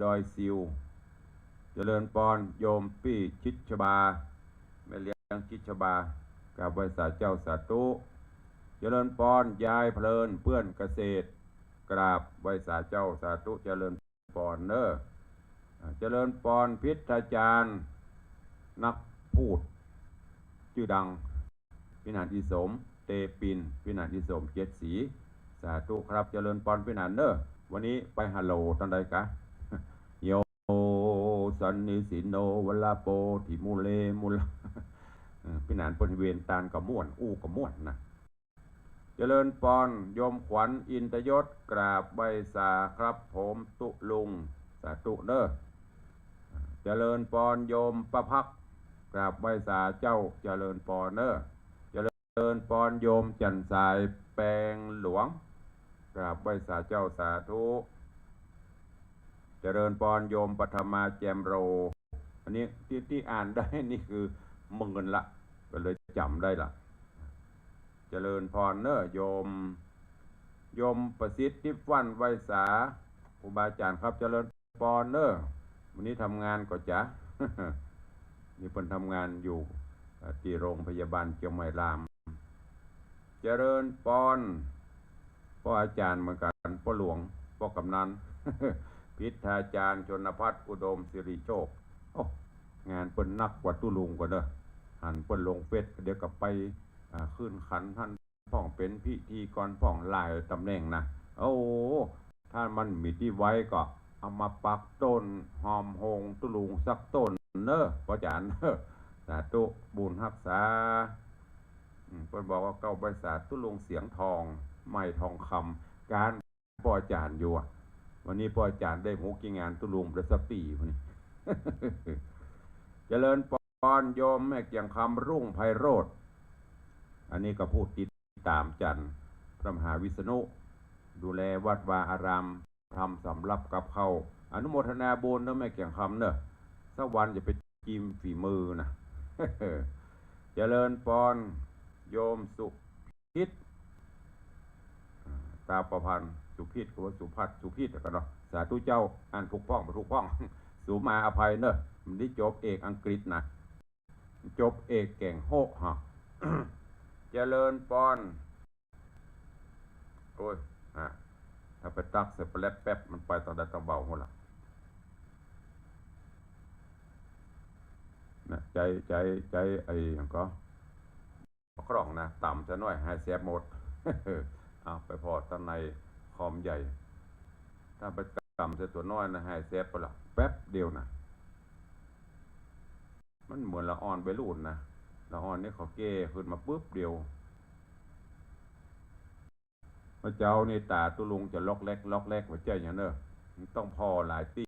ดอยซิวเจริญปอนโยมพี่ชิดชบาแม่เลี้ยงชิดชบากับบริษัทเจ้าสาธุเจริญปอนยายเพลินเพื่อนเกษตรกราบบริษัทเจ้าสาธุเจริญปอนเนอเจริญปอนพิธาจารย์นักพูดชื่อดังพินันอิสมเตปินพินันอิสมเจ็ดสีสาธุครับเจริญปอนพินันเนอวันนี้ไปฮัลโหลตอนใดกะโยสันนิสิโนวลาโปทิมูเลมุลพินันบริเวณตานกับม่วนอู้กับม่วนนะเจริญปอนโยมขวัญอินทยศกราบใบสาครับผมตุลุงสาธุเนอเจริญปอนโยมประพักกราบใบสาเจ้าเจริญปอนเนอเจริญปอนโยมจันสายแปลงหลวงกราบใบสาเจ้าสาธุเจ ริญพรโยมปฐมาแจมโรอันนี้ที่อ่านได้นี่คือมึงเงินละก็เลยจำได้ละเจริญพรเนอะโยมประสิทธิ์ทิพย์วันไวสาครูบาอาจารย์ครับเจริญพรเนอะวันนี้ทำงานก็จ๊ะ นี่เพิ่นทำงานอยู่ที่โรงพยาบาลเชียงใหม่รามเจริญพรพ่ออาจารย์เหมือนกันพ่อหลวงพ่อกำนัน พิธาจารย์ชนภัทรอุดมสิริโชคโอ้งานเปิ้นนักกว่าตุลุงกว่าเด้อหันเปิ้นลงเฟซเดี๋ยวกลับไปขึ้นขันท่านพ่องเป็นพิธีกรพ่องหลายตำแหน่งนะโอ้ถ้ามันมีที่ไว้ก็เอามาปักต้นหอมโฮงตุลุงสักต้นเนอะพ่ออาจารย์เนอะสาธุบุญรักษาเพิ่นบอกว่าเก้าบริษัทตุลุงเสียงทองไม้ทองคำการพ่ออาจารย์อยู่วันนี้พ่ออาจารย์ได้หูกี่งานตุลุงประสักปีวันนี้ เจริญพรโยมแม่เกียงคำรุ่งไพโรธอันนี้ก็พูดติดตามจันทร์พระมหาวิษณุดูแลวัดวาอารามทำสำรับกับเขาอนุโมทนาบุญนะแม่เกียงคำเนอะสักวันจะไปจิ้มฝีมือนะ เจริญพรโยมสุพิษตาประพันธ์สุพิษก็ว่าสุพัฒสุพิษกันเนาะสาธุเจ้าอ่านถูกพ้องถูกพ้อง สูมาอภัยเนอะมันได้จบเอกอังกฤษนะจบเอกแก่งโฮฮะ เจริญพรโอ้ยถ้าไปตักเสร็จไปแล้วแป๊บมันไปตอนใดตอนเบาหมดละนะใจไอ้ก็คล่องนะต่ำจะน้อยให้เสียหมด เอาไปพอตอนในคอมใหญ่ถ้าไปต่ำเสียตัวน้อยนะให้เสียไปละแป๊บเดียวนะมันเหมือนละอ่อนไปรุ่นนะละอ่อนนี่เขาเก้ขึ้นมาปุ๊บเดียวพระเจ้านี่ตาตุลุงจะล็อกแรกหัวใจอย่างเนอะมันต้องพอหลายตี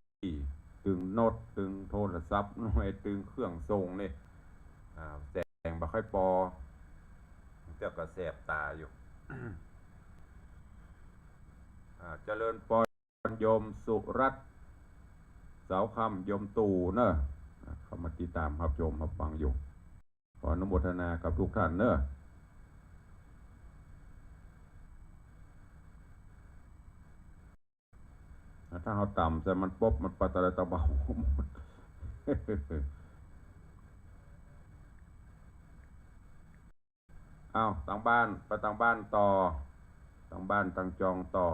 ตึงโน้ตตึงโทรศัพท์หน่อยตึงเครื่องทรงนี่แสงบ่ค่อยพอเจ้าก็แสบตาอยู่ เจริญพรโยมสุรัตน์เสาคำโยมตู่เนอะเข้ามาติดตามครับโยมมาฟังอยู่ขออนุโมทนากับทุกท่านเนอะถ้าเขาต่ำแต่มันป๊บมันปัตตะตะเบาหมด อ้าวต่างบ้านไปต่างบ้านต่อต่างบ้านต่างจองต่อ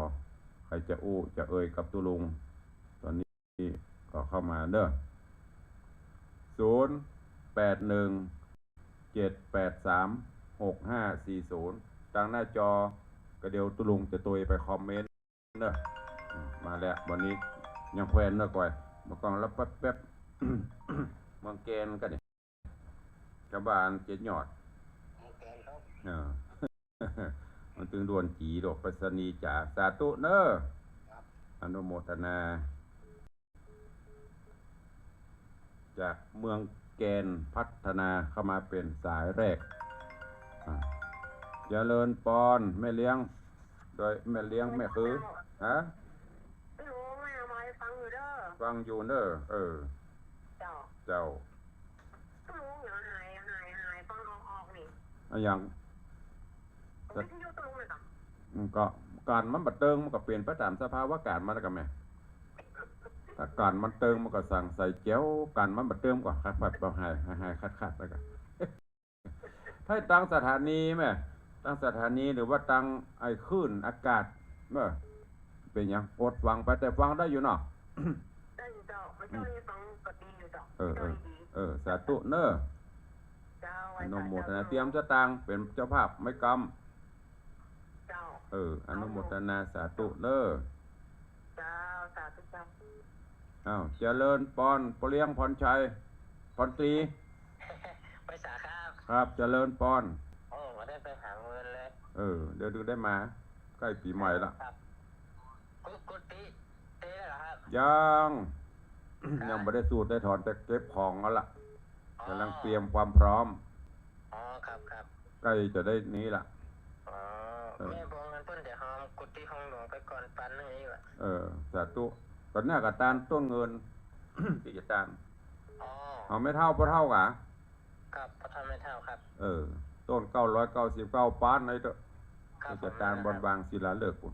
ใครจะอู้จะเอ่ยกับตุลุงตอนนี้ก็เข้ามาเนอะ0817836540ทางหน้าจอกระเดียวตุลุงจะตัวไปคอมเมนต์เนอะมาแล้ววันนี้ยังแควนเนอะก่อยมากองแล้วแป๊บ ๆ มังเกนกันเนี่ยกระบาลเจ็ดหยอดมันตึงดวนจีดอกไปรษณีย์จ่าสาธุเนอะอนุโมทนา จากเมืองแกนพัฒนาเข้ามาเป็นสายแรกเจริญพรแม่เลี้ยงโดยแม่เลี้ยงแม่คือฮะไม่รู้แม่มาฟังอยู่เด้อฟังอยู่เนอะเจ้าไม่รู้อย่างหายฟังออกนี่อย่างไม่ที่อยู่ตรงเลยจ้ะก็การมันบัดเติงมันก็เปลี่ยนไปตามสภาวะการมันกันไหมถ้าการมันเติงมันก็สั่งใส่เจ้าการมันบัดเติมก็ขัดแบบหายขัดแล้วกันถ้าตั้งสถานีไหมตั้งสถานีหรือว่าตั้งไอ้คลื่นอากาศเป็นยังอดฟังไปแต่ฟังได้อยู่เนาะได้อยู่เจ้าไม่เจ้านี่ฟังก็ดีอยู่เจ้าสาธุเนอะอนุโมทนาเตรียมจะตังเป็นเจ้าภาพไม่กำอนุโมทนาสาธุเนอะสาธุเจ้าอ้าวเจริญพรเปลี้ยงพรชัยพรตรีไปสาครับเจริญพรมาได้ไปหาเงินเลยเดี๋ยวดูได้มาใกล้ปีใหม่ละกุฏิเต้เหรอครับยังไม่ได้สูตรได้ถอนแต่เก็บของแล้วล่ะกำลังเตรียมความพร้อมครับใกล้จะได้นี้ล่ะแม่บอกเงินเพิ่นเดี๋ยวหอมกุฏิห้องหลวงไปก่อนปันนี่ว่ะสาธุไป ก็หน้ากระตานต้นเงิน ที่จะตาน อ๋อ เอาไม่เท่าพอเท่ากะ ครับประธานไม่เท่าครับ ต้น999ป้านในเด้อ ครับ ที่จะตานบนบางศิลาฤกษ์พุ่น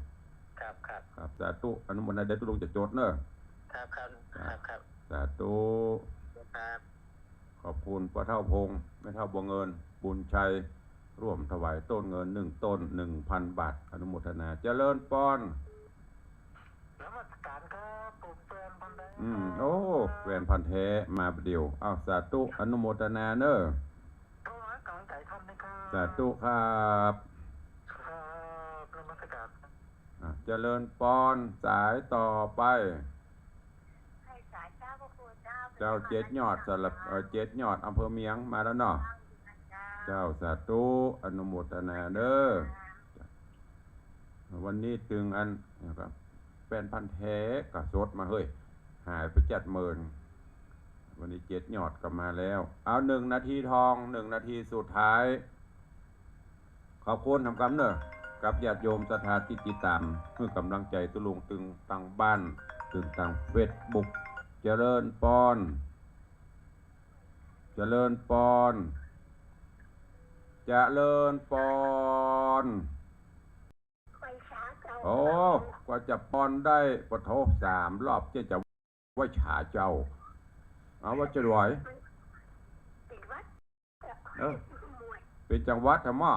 ครับครับ ครับสาธุอนุโมทนาเดชตุลงจะจดเนอะ ครับครับครับครับ สาธุ ครับ ขอบคุณพ่อเท่าพงษ์แม่เท่าบัวเงินบุญชัยร่วมถวายต้นเงิน1 ต้น 1,000 บาทอนุโมทนาเจริญปอน แล้วมาตรการครับปลูกเตือนพันธุ์ โอ้แหวนพันแท้มาเดียวเอาสาธุอนุโมทนาเนอะ โทรหากำลังใจท่านนะครับ สาธุครับ ครับนมัสการ เจริญปอนสายต่อไป ให้สายเจ้าพระคุณเจ้า เจ้าเจ็ดยอดสลับเจ็ดยอดอำเภอเมียงมาแล้วเนาะเจ้าสาธุอนุโมทนาเด้อวันนี้ถึงอันนะครับเป็นพันแท้กับสดมาเฮ้ยหายไป70,000วันนี้เจ็ดยอดกลับมาแล้วเอา1 นาทีทอง1 นาทีสุดท้ายขอบคุณทำกำเนอะกับญาติโยมศรัทธาที่ติดตามเพื่อกำลังใจตุลุงตึงตังบ้านตึงตังเฟซบุ๊กเจริญปอนเจริญปอนเจริญปอน ไปช้าเจ้า โอ้กว่าจะปอนได้ปะโถ3 รอบจะไหว่าฉาเจ้าเอาว่าจะรวย ติดวัด เออเป็นจังหวัดธรรมะ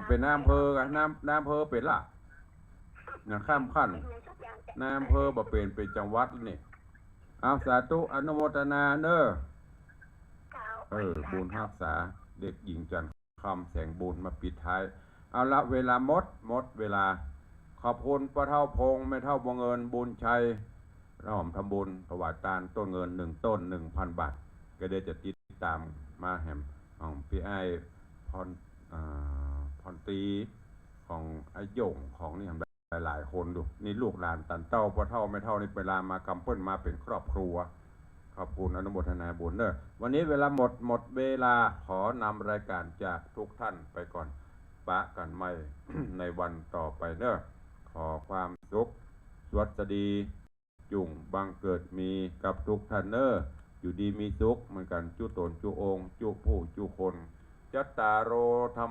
เป็นนายอำเภอกันนายอำเภอเป็นล่ะนะข้ามขั้นนายอำเภอบ่เป็นจังหวัดนี่เอาสาธุอนุโมทนาเนอะบุญรักษาเด็กหญิงจันทร์คำแสงบุญมาปิดท้ายเอาละเวลาหมดเวลาขอบคุณพ่อเท่าพงษ์แม่เท่าบัวเงินบุญชัยร่วมทำบุญถวายทานต้นเงิน1 ต้น 1,000 บาทก็ได้จะติดตามมาแหมของพี่ไอ้พรตีของไอ้โย่งของนี่ทำหลายคนดูนี่ลูกหลานตันเต้าพ่อเท่าไม่เท่านี่เวลามากำเปิ้ลมาเป็นครอบครัวขอบคุณอนุโมทนาบุญเนอะวันนี้เวลาหมดเวลาขอนำรายการจากทุกท่านไปก่อนปะกันไม่ ในวันต่อไปเนอะขอความสุขสวัสดีจุ่งบังเกิดมีกับทุกท่านเนอะอยู่ดีมีสุขเหมือนกันจุตนจุองจุผู้จุคนจัตตารโอธรรม